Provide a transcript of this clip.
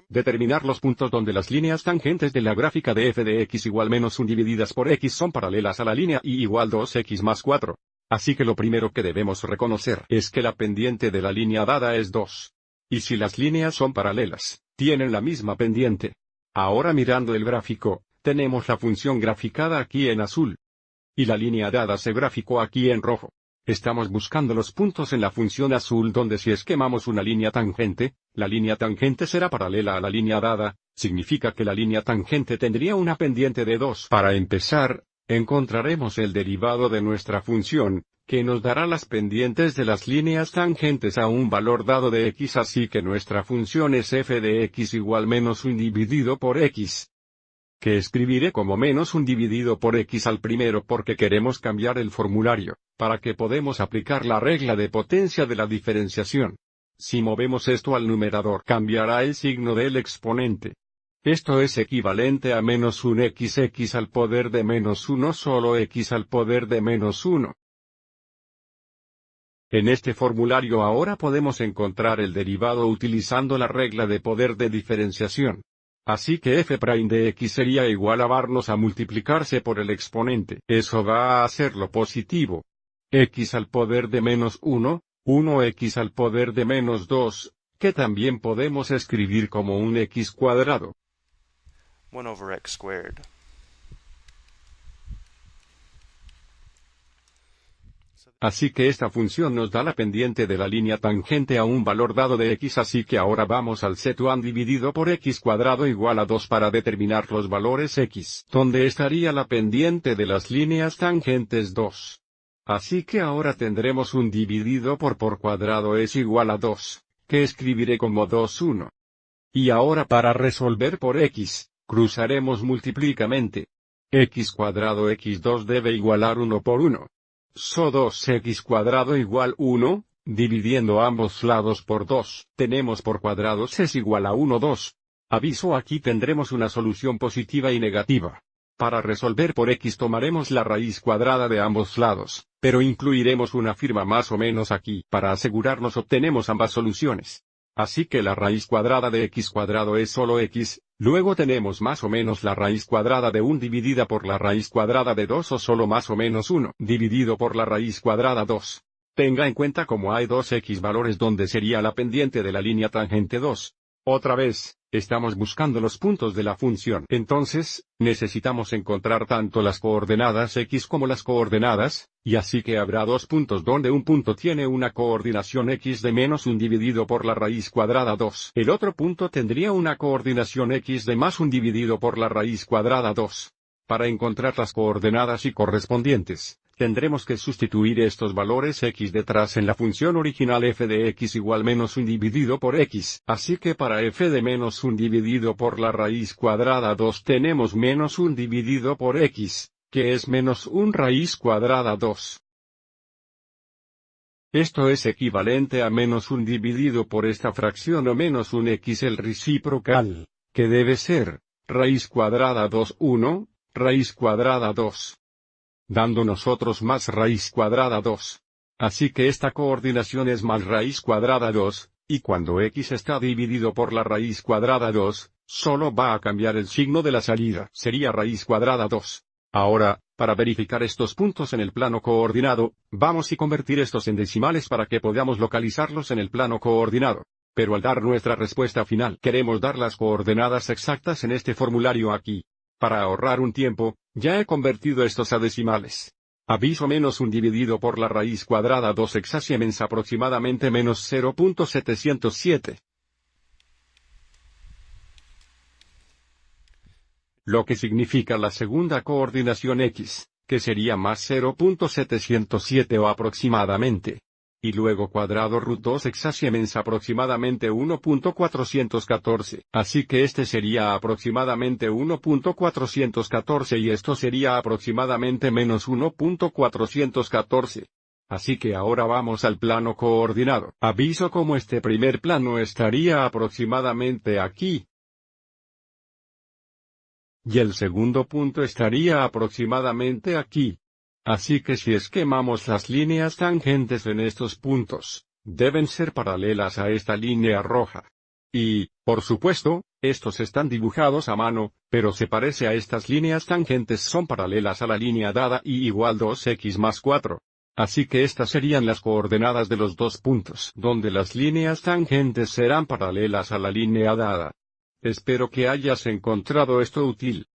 Determinar los puntos donde las líneas tangentes de la gráfica de f de x igual menos 1 divididas por x son paralelas a la línea y igual 2x más 4. Así que lo primero que debemos reconocer es que la pendiente de la línea dada es 2. Y si las líneas son paralelas, tienen la misma pendiente. Ahora mirando el gráfico, tenemos la función graficada aquí en azul. Y la línea dada se graficó aquí en rojo. Estamos buscando los puntos en la función azul donde si esquemamos una línea tangente, la línea tangente será paralela a la línea dada, significa que la línea tangente tendría una pendiente de 2. Para empezar, encontraremos el derivado de nuestra función, que nos dará las pendientes de las líneas tangentes a un valor dado de x, así que nuestra función es f de x igual menos 1 dividido por x. Que escribiré como menos 1 dividido por x al primero porque queremos cambiar el formulario, para que podamos aplicar la regla de potencia de la diferenciación. Si movemos esto al numerador cambiará el signo del exponente. Esto es equivalente a menos 1x al poder de menos 1 solo x al poder de menos 1. En este formulario ahora podemos encontrar el derivado utilizando la regla de poder de diferenciación. Así que f' de x sería igual a barnos a multiplicarse por el exponente. Eso va a hacerlo positivo. X al poder de menos 1, 1x al poder de menos 2, que también podemos escribir como un x cuadrado. 1 over x squared. Así que esta función nos da la pendiente de la línea tangente a un valor dado de x, así que ahora vamos al set1 dividido por x cuadrado igual a 2 para determinar los valores x, donde estaría la pendiente de las líneas tangentes 2. Así que ahora tendremos 1 dividido por cuadrado es igual a 2, que escribiré como 2,1. Y ahora para resolver por x, cruzaremos multiplícamente. X cuadrado x2 debe igualar 1 por 1. So 2x cuadrado igual 1, dividiendo ambos lados por 2, tenemos por cuadrados es igual a 1, 2. Aviso, aquí tendremos una solución positiva y negativa. Para resolver por x tomaremos la raíz cuadrada de ambos lados, pero incluiremos una firma más o menos aquí. Para asegurarnos obtenemos ambas soluciones. Así que la raíz cuadrada de x cuadrado es solo x, luego tenemos más o menos la raíz cuadrada de 1 dividida por la raíz cuadrada de 2 o solo más o menos 1 dividido por la raíz cuadrada 2. Tenga en cuenta como hay 2x valores donde sería la pendiente de la línea tangente 2. Otra vez, estamos buscando los puntos de la función. Entonces, necesitamos encontrar tanto las coordenadas x como las coordenadas, y así que habrá dos puntos donde un punto tiene una coordinación x de menos 1 dividido por la raíz cuadrada 2. El otro punto tendría una coordinación x de más 1 dividido por la raíz cuadrada 2. Para encontrar las coordenadas y correspondientes, tendremos que sustituir estos valores x detrás en la función original f de x igual menos 1 dividido por x. Así que para f de menos 1 dividido por la raíz cuadrada 2 tenemos menos 1 dividido por x, que es menos 1 raíz cuadrada 2. Esto es equivalente a menos 1 dividido por esta fracción o menos 1x el reciprocal, que debe ser, raíz cuadrada 2, 1, raíz cuadrada 2. Dando nosotros más raíz cuadrada 2. Así que esta coordinación es más raíz cuadrada 2, y cuando x está dividido por la raíz cuadrada 2, solo va a cambiar el signo de la salida. Sería raíz cuadrada 2. Ahora, para verificar estos puntos en el plano coordinado, vamos a convertir estos en decimales para que podamos localizarlos en el plano coordinado. Pero al dar nuestra respuesta final, queremos dar las coordenadas exactas en este formulario aquí. Para ahorrar un tiempo, ya he convertido estos a decimales. Aviso menos 1 dividido por la raíz cuadrada 2 exactamente aproximadamente menos 0.707. Lo que significa la segunda coordinación x, que sería más 0.707 o aproximadamente. Y luego cuadrado root 2 exactamente aproximadamente 1.414. Así que este sería aproximadamente 1.414 y esto sería aproximadamente menos 1.414. Así que ahora vamos al plano coordinado. Aviso como este primer plano estaría aproximadamente aquí. Y el segundo punto estaría aproximadamente aquí. Así que si esquemamos las líneas tangentes en estos puntos, deben ser paralelas a esta línea roja. Y, por supuesto, estos están dibujados a mano, pero se parece a estas líneas tangentes son paralelas a la línea dada y igual 2x más 4. Así que estas serían las coordenadas de los dos puntos donde las líneas tangentes serán paralelas a la línea dada. Espero que hayas encontrado esto útil.